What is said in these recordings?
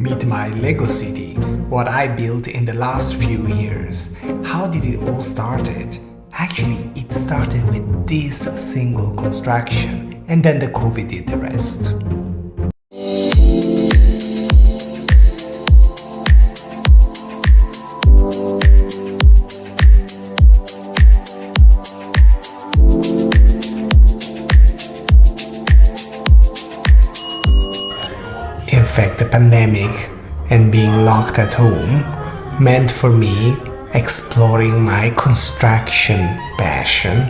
Meet my Lego city, what I built in the last few years. How did it all started? Actually, it started with this single construction, and then the COVID did the rest. In fact, the pandemic and being locked at home meant for me exploring my construction passion.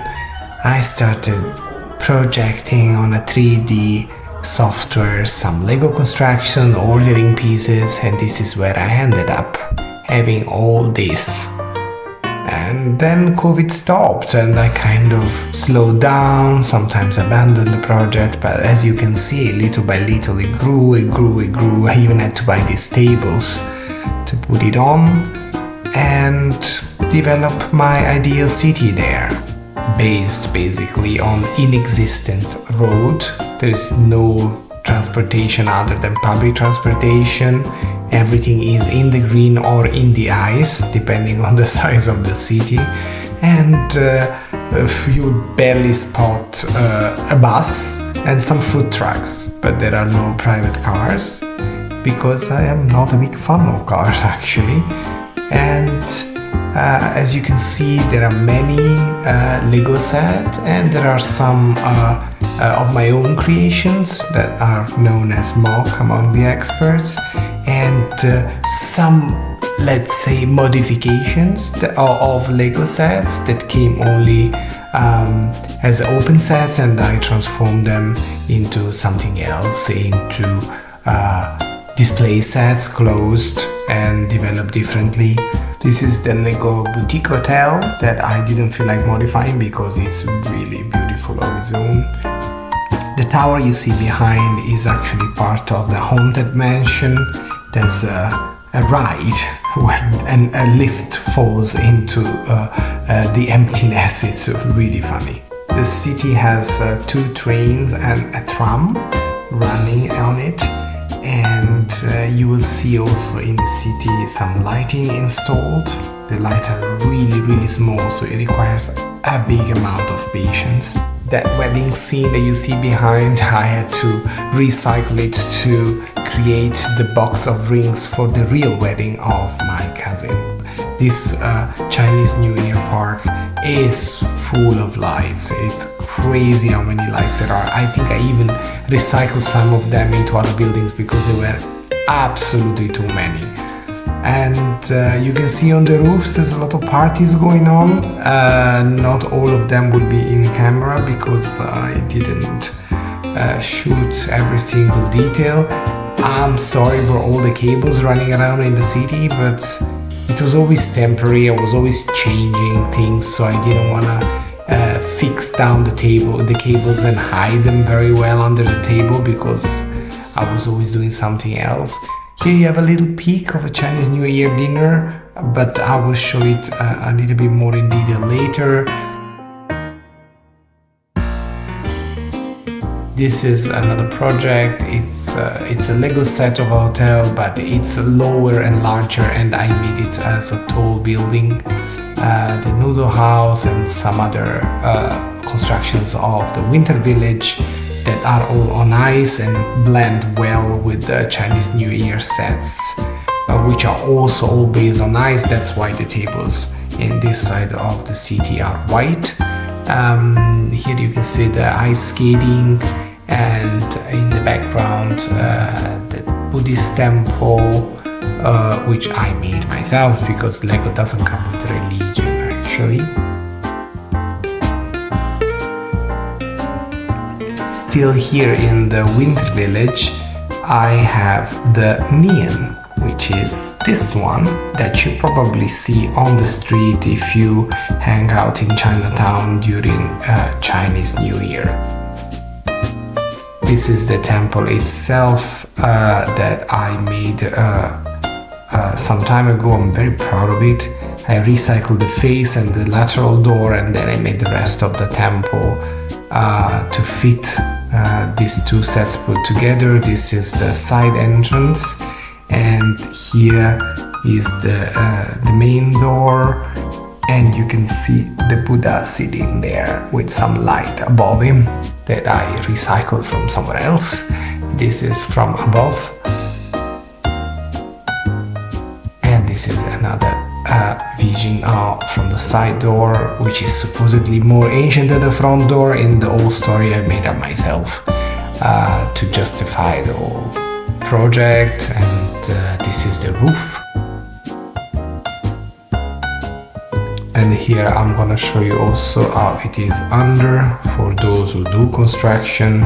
I started projecting on a 3D software some Lego construction, ordering pieces, and this is where I ended up having all this. And then COVID stopped and I kind of slowed down, sometimes abandoned the project, but as you can see, little by little it grew. I even had to buy these tables to put it on and develop my ideal city there, based basically on inexistent road. There is no transportation other than public transportation. Everything is in the green or in the ice, depending on the size of the city. And you would barely spot a bus and some food trucks, but there are no private cars, because I am not a big fan of cars actually. And as you can see, there are many Lego sets, and there are some of my own creations that are known as mock among the experts, and some, let's say, modifications of Lego sets that came only as open sets, and I transformed them into something else, into display sets, closed and developed differently. This is the Lego Boutique Hotel that I didn't feel like modifying because it's really beautiful on its own. The tower you see behind is actually part of the Haunted Mansion. There's a ride where a lift falls into the emptiness. It's really funny. The city has 2 trains and a tram running on it, and you will see also in the city some lighting installed. The lights are really small, so it requires a big amount of patience. That wedding scene that you see behind, I had to recycle it to create the box of rings for the real wedding of my cousin. This Chinese New Year park is full of lights. It's crazy how many lights there are. I think I even recycled some of them into other buildings because there were absolutely too many. And you can see on the roofs there's a lot of parties going on. Not all of them would be in camera because I didn't shoot every single detail. I'm sorry for all the cables running around in the city, but it was always temporary. I was always changing things, so I didn't want to fix down the cables and hide them very well under the table because I was always doing something else. Here you have a little peek of a Chinese New Year dinner, but I will show it a little bit more in detail later. This is another project. It's a Lego set of a hotel, but it's lower and larger, and I made it as a tall building. The Noodle House and some other constructions of the Winter Village that are all on ice and blend well with the Chinese New Year sets, which are also all based on ice. That's why the tables in this side of the city are white. Here you can see the ice skating, and in the background the Buddhist temple, which I made myself because Lego doesn't come with religion actually. Still here in the Winter Village, I have the Neon, which is this one that you probably see on the street if you hang out in Chinatown during Chinese New Year. This is the temple itself that I made some time ago. I'm very proud of it. I recycled the face and the lateral door, and then I made the rest of the temple to fit these two sets put together. This is the side entrance, and here is the main door, and you can see the Buddha sitting there with some light above him that I recycled from somewhere else. This is from above, and this is another vision from the side door, which is supposedly more ancient than the front door. In the whole story I made up myself to justify the whole project. And this is the roof, and here I'm gonna show you also how it is under for those who do construction.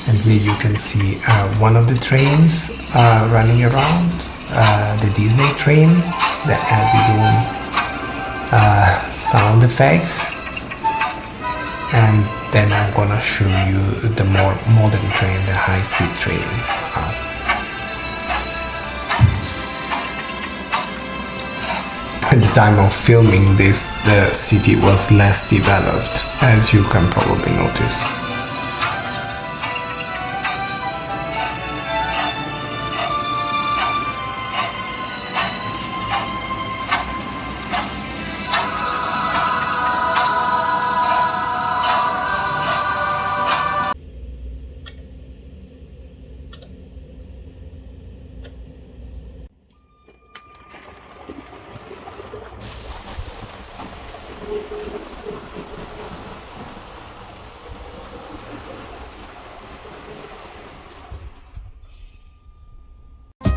And here you can see one of the trains running around, the Disney train that has its own sound effects. And then I'm gonna show you the more modern train, the high-speed train. At the time of filming this, the city was less developed, as you can probably notice.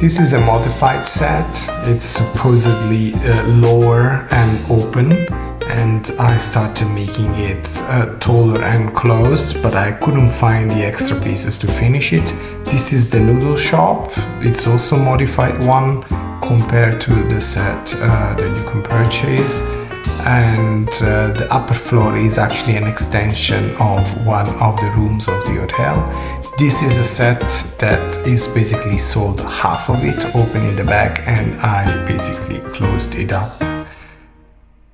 This is a modified set. It's supposedly lower and open, and I started making it taller and closed, but I couldn't find the extra pieces to finish it. This is the noodle shop. It's also a modified one compared to the set that you can purchase. And the upper floor is actually an extension of one of the rooms of the hotel. This is a set that is basically sold half of it open in the back, and I basically closed it up.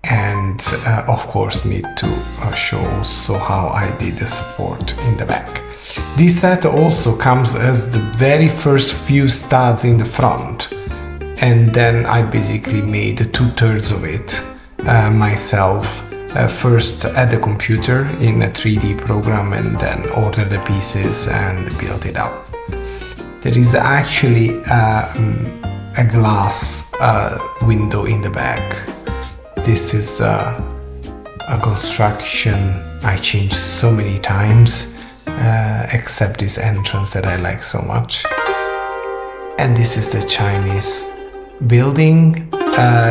And of course need to show also how I did the support in the back. This set also comes as the very first few studs in the front, and then I basically made 2/3 of it myself. First at the computer in a 3D program, and then order the pieces and build it up. There is actually a glass window in the back. This is a construction I changed so many times, except this entrance that I like so much. And this is the Chinese building,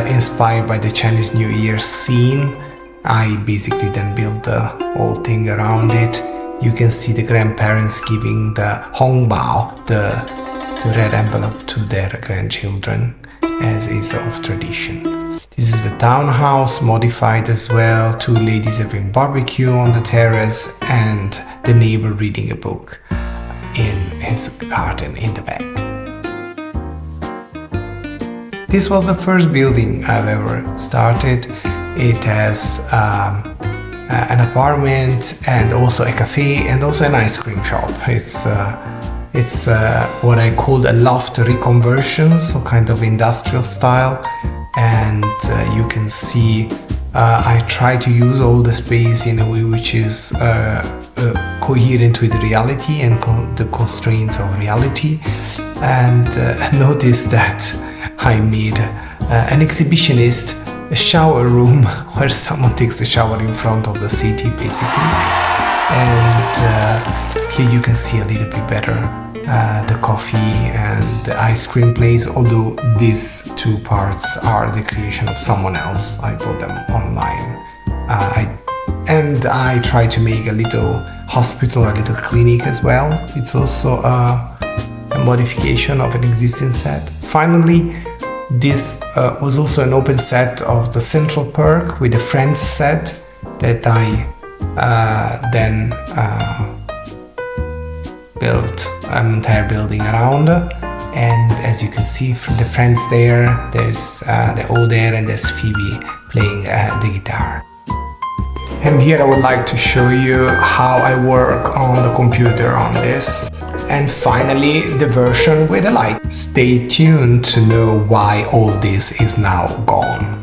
inspired by the Chinese New Year scene. I basically then built the whole thing around it. You can see the grandparents giving the hongbao, the red envelope, to their grandchildren, as is of tradition. This is the townhouse, modified as well. Two ladies having barbecue on the terrace, and the neighbor reading a book in his garden in the back. This was the first building I've ever started. It has an apartment and also a cafe and also an ice cream shop. It's what I called a loft reconversion, so kind of industrial style. And you can see I try to use all the space in a way which is coherent with reality and the constraints of reality. And notice that I made an exhibitionist, a shower room where someone takes a shower in front of the city, basically. And here you can see a little bit better the coffee and the ice cream place, although these two parts are the creation of someone else. I bought them online. And I try to make a little hospital, a little clinic as well. It's also a modification of an existing set. Finally, this was also an open set of the Central Perk with the Friends set that I then built an entire building around. And as you can see from the Friends there's the O there, and there's Phoebe playing the guitar. And here I would like to show you how I work on the computer on this. And finally, the version with the light. Stay tuned to know why all this is now gone.